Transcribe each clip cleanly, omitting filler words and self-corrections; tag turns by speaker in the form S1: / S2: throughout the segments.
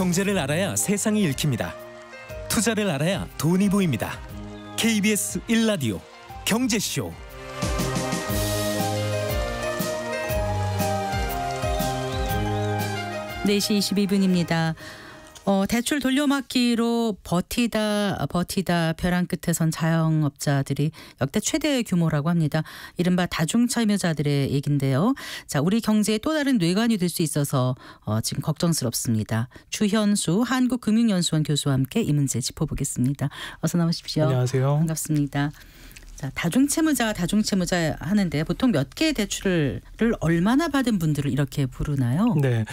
S1: 경제를 알아야 세상이 읽힙니다. 투자를 알아야 돈이 보입니다. KBS 1라디오 경제쇼.
S2: 네, 4시 22분입니다. 대출 돌려막기로 버티다 벼랑 끝에 선 자영업자들이 역대 최대 규모라고 합니다. 이른바 다중채무자들의 얘긴데요. 자, 우리 경제에 또 다른 뇌관이 될 수 있어서 지금 걱정스럽습니다. 주현수 한국금융연수원 교수와 함께 이 문제 짚어보겠습니다. 어서 나오십시오.
S3: 안녕하세요.
S2: 반갑습니다. 자, 다중채무자 하는데 보통 몇 개의 대출을 얼마나 받은 분들을 이렇게 부르나요?
S3: 네,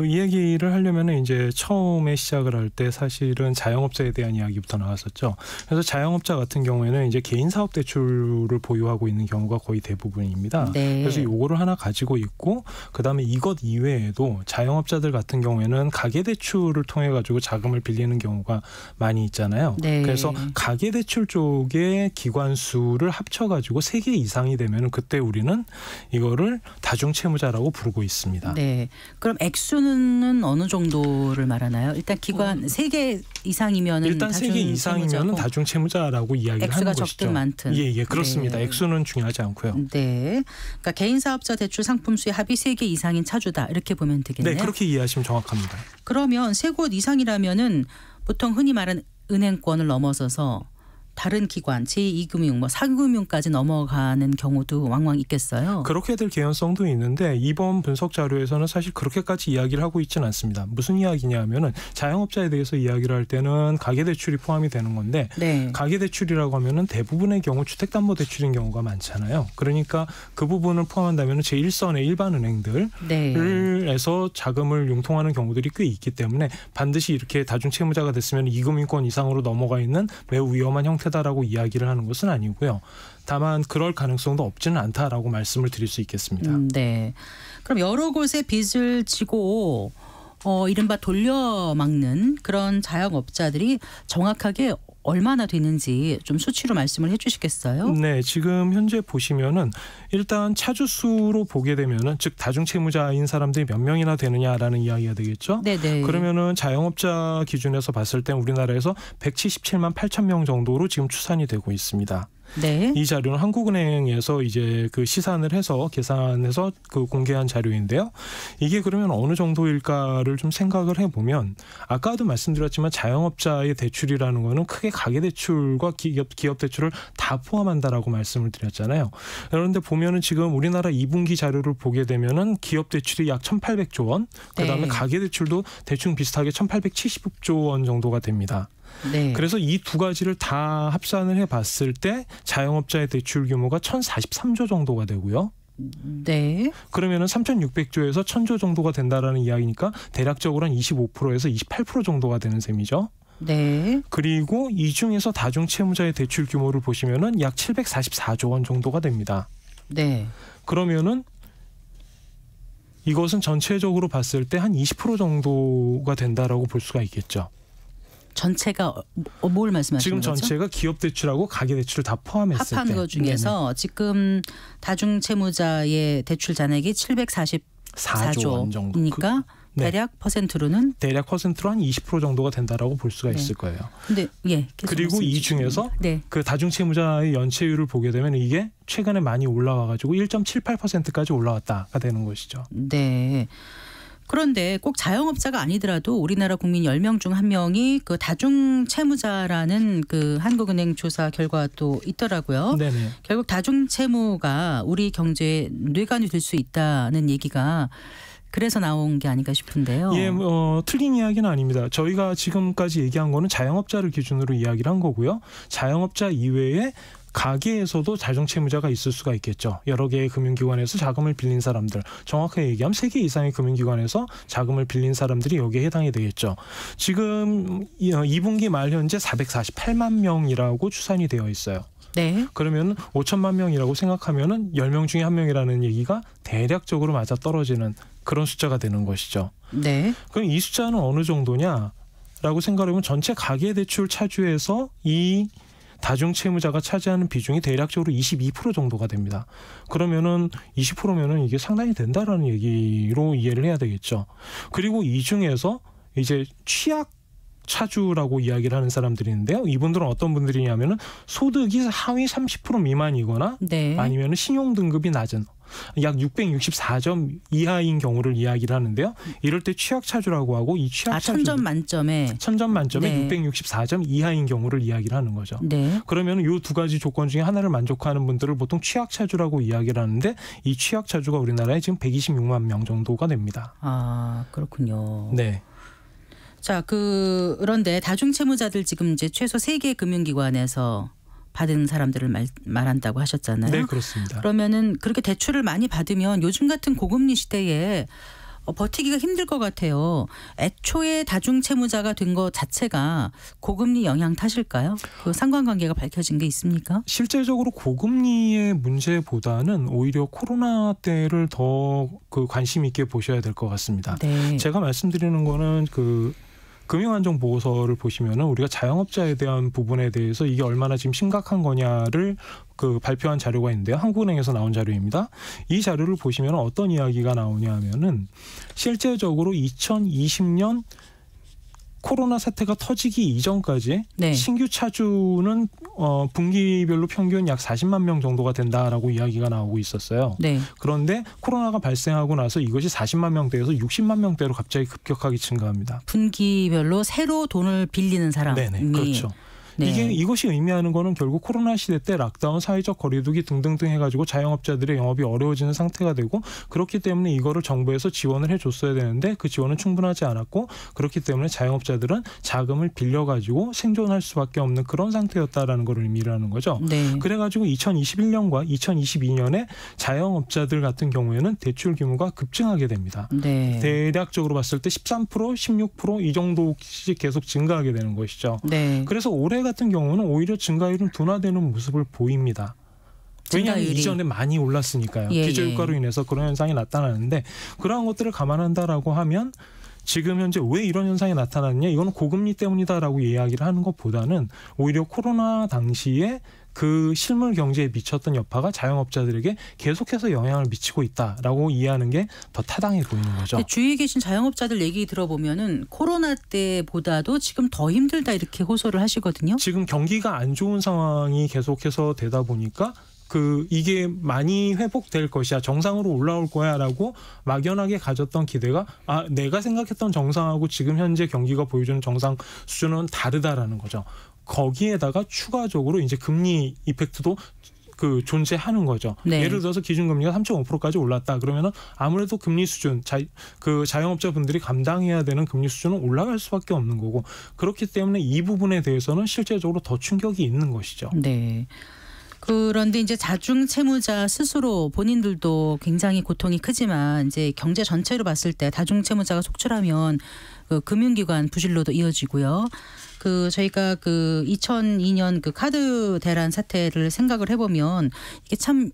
S3: 이 얘기를 하려면 이제 처음에 시작을 할 때 사실은 자영업자에 대한 이야기부터 나왔었죠. 그래서 자영업자 같은 경우에는 이제 개인 사업 대출을 보유하고 있는 경우가 거의 대부분입니다.
S2: 네.
S3: 그래서 요거를 하나 가지고 있고, 그다음에 이것 이외에도 자영업자들 같은 경우에는 가계 대출을 통해 가지고 자금을 빌리는 경우가 많이 있잖아요.
S2: 네.
S3: 그래서 가계 대출 쪽의 기관 수를 합쳐가지고 3개 이상이 되면 그때 우리는 이거를 다중채무자라고 부르고 있습니다.
S2: 네. 그럼 액수는 어느 정도를 말하나요? 일단 기관 3개 이상이면
S3: 일단 3개 이상이면 다중채무자라고 이야기를 하는 것이죠.
S2: 액수가 적든 많든.
S3: 예, 그렇습니다.
S2: 네.
S3: 액수는 중요하지 않고요.
S2: 네. 그러니까 개인 사업자 대출 상품수의 합이 3개 이상인 차주다. 이렇게 보면 되겠네요.
S3: 네, 그렇게 이해하시면 정확합니다.
S2: 그러면 3곳 이상이라면은 보통 흔히 말하는 은행권을 넘어서서 다른 기관, 제2금융, 4금융까지 넘어가는 경우도 왕왕 있겠어요.
S3: 그렇게 될 개연성도 있는데 이번 분석 자료에서는 사실 그렇게까지 이야기를 하고 있지는 않습니다. 무슨 이야기냐면은 자영업자에 대해서 이야기를 할 때는 가계대출이 포함이 되는 건데, 네. 가계대출이라고 하면은 대부분의 경우 주택담보대출인 경우가 많잖아요. 그러니까 그 부분을 포함한다면 제1선의 일반 은행들에서 자금을 융통하는 경우들이 꽤 있기 때문에 반드시 이렇게 다중채무자가 됐으면 2금융권 이상으로 넘어가 있는 매우 위험한 형태 다라고 이야기를 하는 것은 아니고요. 다만 그럴 가능성도 없지는 않다라고 말씀을 드릴 수 있겠습니다.
S2: 네. 그럼 여러 곳에 빚을 지고 이른바 돌려막는 그런 자영업자들이 정확하게 얼마나 되는지 좀 수치로 말씀을 해주시겠어요?
S3: 네, 지금 현재 보시면은 일단 차주 수로 보게 되면은, 즉 다중채무자인 사람들이 몇 명이나 되느냐라는 이야기가 되겠죠.
S2: 네네.
S3: 그러면은 자영업자 기준에서 봤을 때 우리나라에서 177만 8천 명 정도로 지금 추산이 되고 있습니다.
S2: 네.
S3: 이 자료는 한국은행에서 이제 시산을 해서 계산해서 공개한 자료인데요. 이게 그러면 어느 정도일까를 좀 생각을 해보면, 아까도 말씀드렸지만 자영업자의 대출이라는 거는 크게 가계대출과 기업대출을 다 포함한다라고 말씀을 드렸잖아요. 그런데 보면은 지금 우리나라 2분기 자료를 보게 되면은 기업대출이 약 1,800조 원, 그다음에
S2: 네.
S3: 가계대출도 대충 비슷하게 1,870조 원 정도가 됩니다.
S2: 네.
S3: 그래서 이 두 가지를 다 합산을 해봤을 때 자영업자의 대출 규모가 1,043조 정도가 되고요.
S2: 네.
S3: 그러면은 3,600조에서 1,000조 정도가 된다라는 이야기니까 대략적으로 한 25%에서 28% 정도가 되는 셈이죠.
S2: 네.
S3: 그리고 이 중에서 다중채무자의 대출 규모를 보시면은 약 744조 원 정도가 됩니다.
S2: 네.
S3: 그러면은 이것은 전체적으로 봤을 때 한 20% 정도가 된다라고 볼 수가 있겠죠.
S2: 전체가 뭘 말씀하시는
S3: 지금
S2: 거죠?
S3: 전체가 기업대출하고 가계대출을 다 포함했을 때.
S2: 합한 것 중에서 네네. 지금 다중채무자의 대출 잔액이 744조 원 정도니까
S3: 네.
S2: 대략 퍼센트로는?
S3: 대략 퍼센트로 한 20% 정도가 된다라고 볼 수가 있을 거예요.
S2: 근데
S3: 그리고 이 중에서
S2: 네.
S3: 그 다중채무자의 연체율을 보게 되면 이게 최근에 많이 올라와가지고 1.78%까지 올라왔다가 되는 것이죠.
S2: 네. 그런데 꼭 자영업자가 아니더라도 우리나라 국민 10명 중 1명이 그 다중채무자라는 그 한국은행 조사 결과도 있더라고요.
S3: 네네.
S2: 결국 다중채무가 우리 경제에 뇌관이 될 수 있다는 얘기가 그래서 나온 게 아닌가 싶은데요.
S3: 예, 틀린 이야기는 아닙니다. 저희가 지금까지 얘기한 거는 자영업자를 기준으로 이야기를 한 거고요. 자영업자 이외에 가계에서도 다중채무자가 있을 수가 있겠죠. 여러 개의 금융기관에서 자금을 빌린 사람들, 정확하게 얘기하면 3개 이상의 금융기관에서 자금을 빌린 사람들이 여기에 해당이 되겠죠. 지금 2분기 말 현재 448만 명이라고 추산이 되어 있어요.
S2: 네.
S3: 그러면 5천만 명이라고 생각하면은 10명 중에 1명이라는 얘기가 대략적으로 맞아 떨어지는 그런 숫자가 되는 것이죠.
S2: 네.
S3: 그럼 이 숫자는 어느 정도냐라고 생각하면 전체 가계대출 차주에서 이 다중채무자가 차지하는 비중이 대략적으로 22% 정도가 됩니다. 그러면은 20%면은 이게 상당히 된다라는 얘기로 이해를 해야 되겠죠. 그리고 이 중에서 이제 취약 차주라고 이야기를 하는 사람들이 있는데요. 이분들은 어떤 분들이냐면은 소득이 하위 30% 미만이거나
S2: 네.
S3: 아니면 신용 등급이 낮은 약 664점 이하인 경우를 이야기를 하는데요. 이럴 때 취약차주라고 하고 이 취약차주
S2: 1000점 만점에
S3: 1000점 만점에
S2: 네.
S3: 664점 이하인 경우를 이야기를 하는 거죠.
S2: 네.
S3: 그러면 이 두 가지 조건 중에 하나를 만족하는 분들을 보통 취약차주라고 이야기를 하는데 이 취약차주가 우리나라에 지금 126만 명 정도가 됩니다.
S2: 아, 그렇군요.
S3: 네.
S2: 자, 그런데 다중채무자들 지금 이제 최소 3개 금융기관에서 받은 사람들을 말한다고 하셨잖아요.
S3: 네, 그렇습니다.
S2: 그러면은 그렇게 대출을 많이 받으면 요즘 같은 고금리 시대에 버티기가 힘들 것 같아요. 애초에 다중채무자가 된 것 자체가 고금리 영향 탓일까요? 그 상관관계가 밝혀진 게 있습니까?
S3: 실제적으로 고금리의 문제보다는 오히려 코로나 때를 더 관심 있게 보셔야 될 것 같습니다.
S2: 네.
S3: 제가 말씀드리는 거는 금융안정보고서를 보시면은 우리가 자영업자에 대한 부분에 대해서 이게 얼마나 지금 심각한 거냐를 발표한 자료가 있는데요. 한국은행에서 나온 자료입니다. 이 자료를 보시면 어떤 이야기가 나오냐 하면은 실제적으로 2020년 코로나 사태가 터지기 이전까지
S2: 네.
S3: 신규 차주는 분기별로 평균 약 40만 명 정도가 된다라고 이야기가 나오고 있었어요.
S2: 네.
S3: 그런데 코로나가 발생하고 나서 이것이 40만 명대에서 60만 명대로 갑자기 급격하게 증가합니다.
S2: 분기별로 새로 돈을 빌리는 사람이.
S3: 네네, 그렇죠.
S2: 네.
S3: 이것이 의미하는 거는 결국 코로나 시대 때 락다운, 사회적 거리두기 등등등 해가지고 자영업자들의 영업이 어려워지는 상태가 되고 그렇기 때문에 이거를 정부에서 지원을 해줬어야 되는데 그 지원은 충분하지 않았고 그렇기 때문에 자영업자들은 자금을 빌려가지고 생존할 수밖에 없는 그런 상태였다라는 걸 의미를 하는 거죠.
S2: 네.
S3: 그래가지고 2021년과 2022년에 자영업자들 같은 경우에는 대출 규모가 급증하게 됩니다.
S2: 네.
S3: 대략적으로 봤을 때 13%, 16% 이 정도씩 계속 증가하게 되는 것이죠.
S2: 네.
S3: 그래서 올해 같은 경우는 오히려 증가율은 둔화되는 모습을 보입니다. 왜냐하면 이전에 많이 올랐으니까요.
S2: 예,
S3: 기저효과로 인해서 그런 현상이 나타나는데 그러한 것들을 감안한다라고 하면 지금 현재 왜 이런 현상이 나타났냐 이거는 고금리 때문이다라고 이야기를 하는 것보다는 오히려 코로나 당시에 그 실물 경제에 미쳤던 여파가 자영업자들에게 계속해서 영향을 미치고 있다라고 이해하는 게 더 타당해 보이는 거죠.
S2: 주위에 계신 자영업자들 얘기 들어보면은 코로나 때보다도 지금 더 힘들다 이렇게 호소를 하시거든요.
S3: 지금 경기가 안 좋은 상황이 계속해서 되다 보니까 이게 많이 회복될 것이야, 정상으로 올라올 거야라고 막연하게 가졌던 기대가 내가 생각했던 정상하고 지금 현재 경기가 보여주는 정상 수준은 다르다라는 거죠. 거기에다가 추가적으로 이제 금리 이펙트도 존재하는 거죠.
S2: 네.
S3: 예를 들어서 기준금리가 3.5%까지 올랐다. 그러면은 아무래도 금리 수준, 자영업자분들이 감당해야 되는 금리 수준은 올라갈 수밖에 없는 거고 그렇기 때문에 이 부분에 대해서는 실제적으로 더 충격이 있는 것이죠.
S2: 네. 그런데 이제 자중 채무자 스스로 본인들도 굉장히 고통이 크지만 이제 경제 전체로 봤을 때 다중 채무자가 속출하면 금융기관 부실로도 이어지고요. 저희가 2002년 카드 대란 사태를 생각을 해보면 이게 참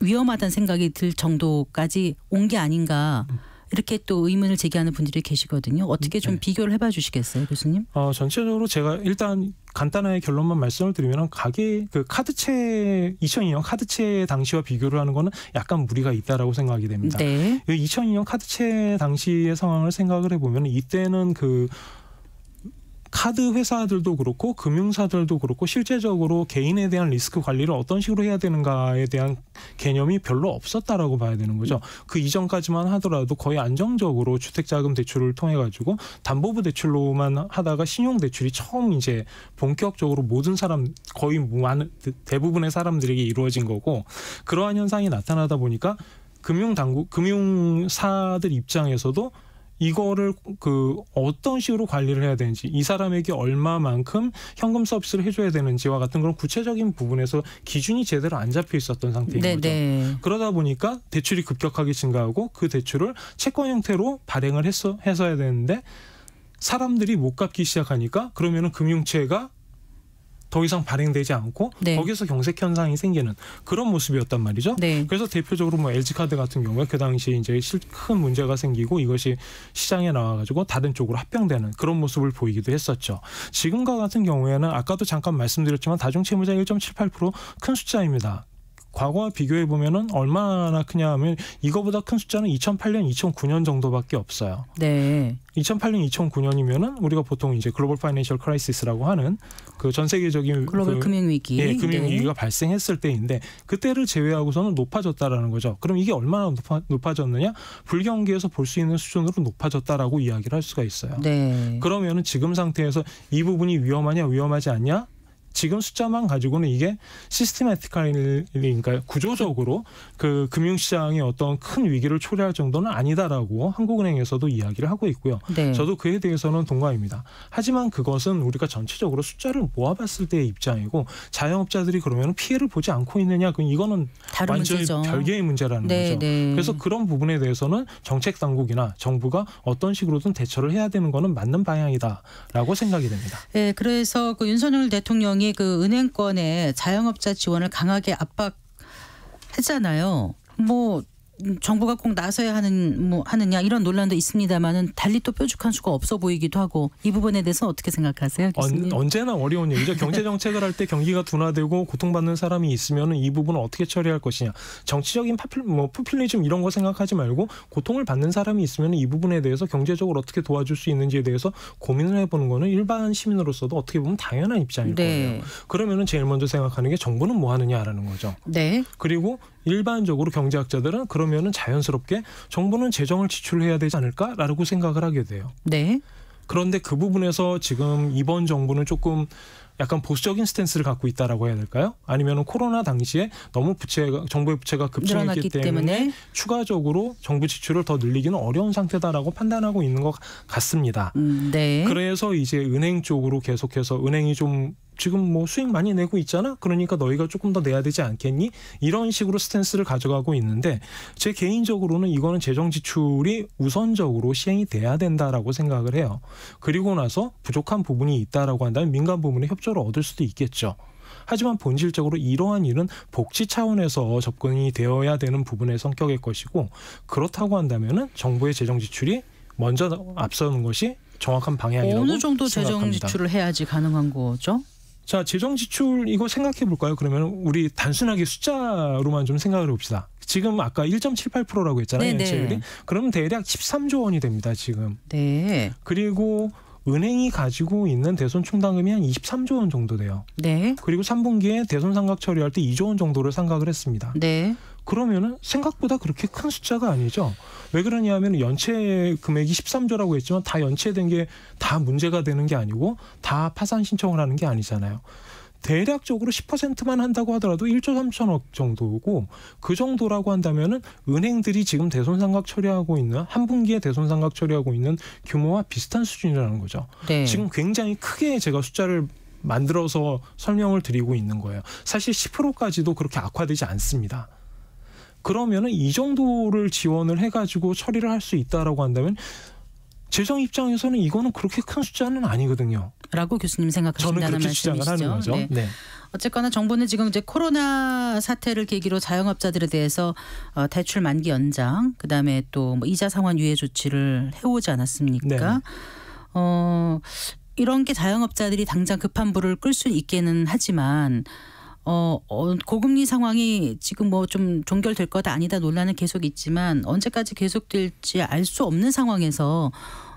S2: 위험하다는 생각이 들 정도까지 온 게 아닌가. 이렇게 또 의문을 제기하는 분들이 계시거든요. 어떻게 좀 비교를 해봐 주시겠어요, 교수님?
S3: 전체적으로 제가 일단 간단하게 결론만 말씀을 드리면 카드채 2002년 카드채 당시와 비교를 하는 거는 약간 무리가 있다라고 생각이 됩니다.
S2: 네.
S3: 2002년 카드채 당시의 상황을 생각을 해보면 이때는 카드 회사들도 그렇고 금융사들도 그렇고 실제적으로 개인에 대한 리스크 관리를 어떤 식으로 해야 되는가에 대한 개념이 별로 없었다라고 봐야 되는 거죠. 그 이전까지만 하더라도 거의 안정적으로 주택자금 대출을 통해 가지고 담보부 대출로만 하다가 신용 대출이 처음 이제 본격적으로 모든 사람 거의 대부분의 사람들에게 이루어진 거고 그러한 현상이 나타나다 보니까 금융사들 입장에서도 이거를 어떤 식으로 관리를 해야 되는지 이 사람에게 얼마만큼 현금 서비스를 해줘야 되는지와 같은 그런 구체적인 부분에서 기준이 제대로 안 잡혀 있었던 상태인 거죠. 그러다 보니까 대출이 급격하게 증가하고 그 대출을 채권 형태로 발행을 했어야 되는데 사람들이 못 갚기 시작하니까 그러면은 금융채가 더 이상 발행되지 않고 거기서 경색 현상이 생기는 그런 모습이었단 말이죠. 그래서 대표적으로 LG카드 같은 경우에 그 당시에 이제 큰 문제가 생기고 이것이 시장에 나와가지고 다른 쪽으로 합병되는 그런 모습을 보이기도 했었죠. 지금과 같은 경우에는 아까도 잠깐 말씀드렸지만 다중채무자 1.78% 큰 숫자입니다. 과거와 비교해 보면은 얼마나 크냐 하면 이거보다 큰 숫자는 2008년, 2009년 정도밖에 없어요.
S2: 네.
S3: 2008년, 2009년이면은 우리가 보통 이제 글로벌 파이낸셜 크라이시스라고 하는 그 전 세계적인
S2: 글로벌 금융위기,
S3: 예, 금융위기가 발생했을 때인데 그때를 제외하고서는 높아졌다라는 거죠. 그럼 이게 얼마나 높아졌느냐? 불경기에서 볼 수 있는 수준으로 높아졌다라고 이야기를 할 수가 있어요.
S2: 네.
S3: 그러면은 지금 상태에서 이 부분이 위험하냐, 위험하지 않냐? 지금 숫자만 가지고는 이게 시스테마티컬리, 그러니까 구조적으로 그 금융시장의 어떤 큰 위기를 초래할 정도는 아니다라고 한국은행에서도 이야기를 하고 있고요.
S2: 네.
S3: 저도 그에 대해서는 동감입니다. 하지만 그것은 우리가 전체적으로 숫자를 모아봤을 때의 입장이고 자영업자들이 그러면 피해를 보지 않고 있느냐? 그럼 이거는 완전히
S2: 문제죠.
S3: 별개의 문제라는 거죠.
S2: 네.
S3: 그래서 그런 부분에 대해서는 정책 당국이나 정부가 어떤 식으로든 대처를 해야 되는 거는 맞는 방향이다라고 생각이 됩니다.
S2: 네, 그래서 그 윤석열 대통령이 그 은행권의 자영업자 지원을 강하게 압박했잖아요. 뭐 정부가 꼭 나서야 하느냐 이런 논란도 있습니다만은 달리 또 뾰족한 수가 없어 보이기도 하고 이 부분에 대해서 어떻게 생각하세요, 교수님?
S3: 언제나 어려운 얘기죠. 경제 정책을 할 때 경기가 둔화되고 고통받는 사람이 있으면 이 부분을 어떻게 처리할 것이냐. 정치적인 포퓰리즘 이런 거 생각하지 말고 고통을 받는 사람이 있으면 이 부분에 대해서 경제적으로 어떻게 도와줄 수 있는지에 대해서 고민을 해보는 거는 일반 시민으로서도 어떻게 보면 당연한 입장일 거예요. 그러면은 제일 먼저 생각하는 게 정부는 뭐 하느냐라는 거죠.
S2: 네.
S3: 그리고 일반적으로 경제학자들은 그러면은 자연스럽게 정부는 재정을 지출해야 되지 않을까라고 생각을 하게 돼요.
S2: 네.
S3: 그런데 그 부분에서 지금 이번 정부는 조금 약간 보수적인 스탠스를 갖고 있다라고 해야 될까요? 아니면 코로나 당시에 너무 정부의 부채가 급증했기 때문에 추가적으로 정부 지출을 더 늘리기는 어려운 상태다라고 판단하고 있는 것 같습니다.
S2: 네.
S3: 그래서 이제 은행 쪽으로 계속해서 은행이 좀 지금 뭐 수익 많이 내고 있잖아. 그러니까 너희가 조금 더 내야 되지 않겠니? 이런 식으로 스탠스를 가져가고 있는데 제 개인적으로는 이거는 재정 지출이 우선적으로 시행이 돼야 된다라고 생각을 해요. 그리고 나서 부족한 부분이 있다라고 한다면 민간 부문의 협조를 얻을 수도 있겠죠. 하지만 본질적으로 이러한 일은 복지 차원에서 접근이 되어야 되는 부분의 성격일 것이고 그렇다고 한다면은 정부의 재정 지출이 먼저 앞서는 것이 정확한 방향이라고
S2: 어느 정도
S3: 생각합니다.
S2: 재정 지출을 해야지 가능한 거죠?
S3: 자, 재정 지출 이거 생각해 볼까요? 그러면 우리 단순하게 숫자로만 좀 생각을 해봅시다. 지금 아까 1.78%라고 했잖아요. 연체율이. 그러면 대략 13조 원이 됩니다. 지금.
S2: 네.
S3: 그리고 은행이 가지고 있는 대손 충당금이 한 23조 원 정도 돼요.
S2: 네.
S3: 그리고 3분기에 대손 상각 처리할 때 2조 원 정도를 상각을 했습니다.
S2: 네.
S3: 그러면은 생각보다 그렇게 큰 숫자가 아니죠. 왜 그러냐면 연체 금액이 13조라고 했지만 다 연체된 게 다 문제가 되는 게 아니고 다 파산 신청을 하는 게 아니잖아요. 대략적으로 10%만 한다고 하더라도 1조 3천억 정도고 그 정도라고 한다면은 은행들이 지금 대손상각 처리하고 있는 한 분기에 대손상각 처리하고 있는 규모와 비슷한 수준이라는 거죠.
S2: 네.
S3: 지금 굉장히 크게 제가 숫자를 만들어서 설명을 드리고 있는 거예요. 사실 10%까지도 그렇게 악화되지 않습니다. 그러면은 이 정도를 지원을 해가지고 처리를 할 수 있다라고 한다면 재정 입장에서는 이거는 그렇게 큰 숫자는 아니거든요.
S2: 라고 교수님 생각하신다는
S3: 저는 그렇게
S2: 말씀이시죠.
S3: 주장을 하는 거죠.
S2: 네.
S3: 네.
S2: 어쨌거나 정부는 지금 이제 코로나 사태를 계기로 자영업자들에 대해서 대출 만기 연장, 그다음에 또 뭐 이자 상환 유예 조치를 해오지 않았습니까?
S3: 네.
S2: 이런 게 자영업자들이 당장 급한 불을 끌 수 있기는 하지만 고금리 상황이 지금 뭐 좀 종결될 거다 아니다 논란은 계속 있지만 언제까지 계속될지 알 수 없는 상황에서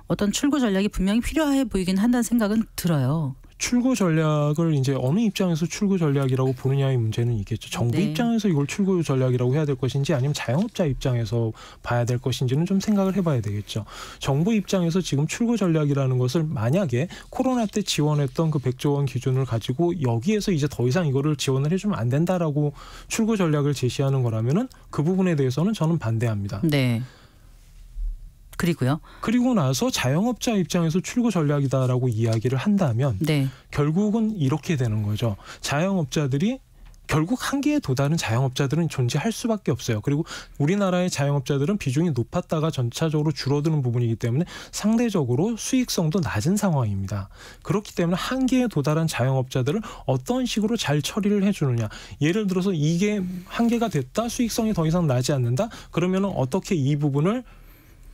S2: 어떤 출구 전략이 분명히 필요해 보이긴 한다는 생각은 들어요.
S3: 출구 전략을 이제 어느 입장에서 출구 전략이라고 보느냐의 문제는 있겠죠. 정부 입장에서 이걸 출구 전략이라고 해야 될 것인지 아니면 자영업자 입장에서 봐야 될 것인지는 좀 생각을 해봐야 되겠죠. 정부 입장에서 지금 출구 전략이라는 것을 만약에 코로나 때 지원했던 그 100조 원 기준을 가지고 여기에서 이제 더 이상 이거를 지원을 해주면 안 된다라고 출구 전략을 제시하는 거라면은 그 부분에 대해서는 저는 반대합니다.
S2: 네. 그리고요.
S3: 그리고 나서 자영업자 입장에서 출구 전략이다라고 이야기를 한다면
S2: 네.
S3: 결국은 이렇게 되는 거죠. 자영업자들이 결국 한계에 도달한 자영업자들은 존재할 수밖에 없어요. 그리고 우리나라의 자영업자들은 비중이 높았다가 전차적으로 줄어드는 부분이기 때문에 상대적으로 수익성도 낮은 상황입니다. 그렇기 때문에 한계에 도달한 자영업자들을 어떤 식으로 잘 처리를 해주느냐. 예를 들어서 이게 한계가 됐다. 수익성이 더 이상 나지 않는다. 그러면 어떻게 이 부분을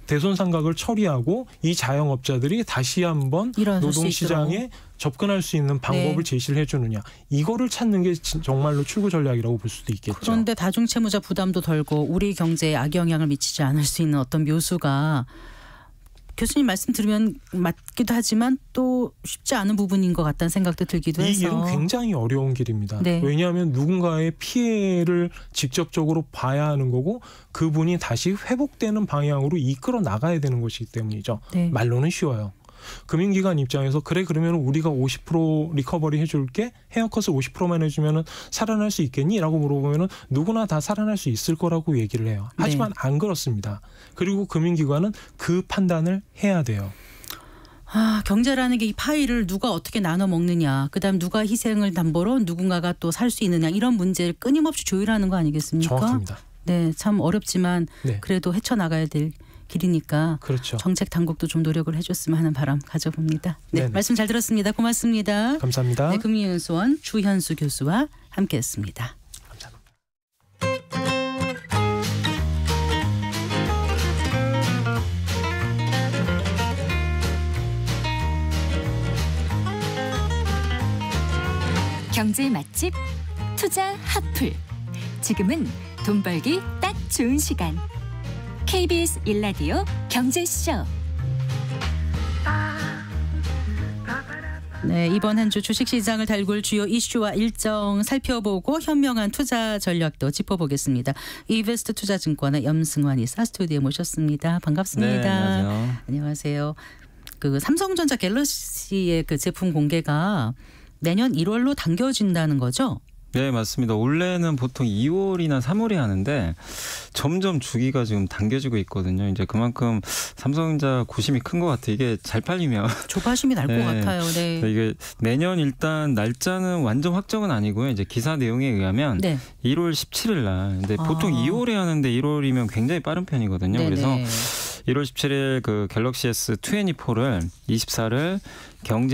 S3: 대손 상각을 처리하고 이 자영업자들이 다시 한번 노동시장에 접근할 수 있는 방법을 제시를 해주느냐. 이거를 찾는 게 정말로 출구 전략이라고 볼 수도 있겠죠.
S2: 그런데 다중채무자 부담도 덜고 우리 경제에 악영향을 미치지 않을 수 있는 어떤 묘수가 교수님 말씀 들으면 맞기도 하지만 또 쉽지 않은 부분인 것 같다는 생각도 들기도 해서.
S3: 이 길은 굉장히 어려운 길입니다. 왜냐하면 누군가의 피해를 직접적으로 봐야 하는 거고 그분이 다시 회복되는 방향으로 이끌어 나가야 되는 것이기 때문이죠. 말로는 쉬워요. 금융기관 입장에서 그래 그러면 우리가 50% 리커버리 해줄게, 헤어컷을 50%만 해주면 살아날 수 있겠니? 라고 물어보면 누구나 다 살아날 수 있을 거라고 얘기를 해요. 하지만 안 그렇습니다. 그리고 금융기관은 그 판단을 해야 돼요.
S2: 경제라는 게 이 파이를 누가 어떻게 나눠 먹느냐, 그다음 누가 희생을 담보로 누군가가 또 살 수 있느냐, 이런 문제를 끊임없이 조율하는 거 아니겠습니까?
S3: 정확합니다.
S2: 네, 참 어렵지만 그래도 헤쳐나가야 될 길이니까
S3: 그렇죠.
S2: 정책 당국도 좀 노력을 해줬으면 하는 바람 가져봅니다. 네, 말씀 잘 들었습니다. 고맙습니다.
S3: 감사합니다.
S2: 네, 금융연수원 주현수 교수와 함께했습니다.
S4: 경제 맛집 투자 핫플. 지금은 돈 벌기 딱 좋은 시간. KBS 1라디오 경제쇼.
S2: 네, 이번 한 주 주식시장을 달굴 주요 이슈와 일정 살펴보고 현명한 투자 전략도 짚어보겠습니다. 이베스트 투자증권의 염승환 이사 스튜디오에 모셨습니다. 반갑습니다.
S5: 네, 안녕하세요.
S2: 안녕하세요. 그 삼성전자 갤럭시의 그 제품 공개가 내년 1월로 당겨진다는 거죠?
S5: 네, 맞습니다. 원래는 보통 2월이나 3월에 하는데 점점 주기가 지금 당겨지고 있거든요. 이제 그만큼 삼성전자 고심이 큰 것 같아요. 이게 잘 팔리면
S2: 조바심이 날 것 같아요. 네.
S5: 이게 내년 일단 날짜는 완전 확정은 아니고요. 이제 기사 내용에 의하면 1월 17일 날. 근데 보통 2월에 하는데 1월이면 굉장히 빠른 편이거든요. 그래서 1월 17일 그 갤럭시 S24를 24를 경제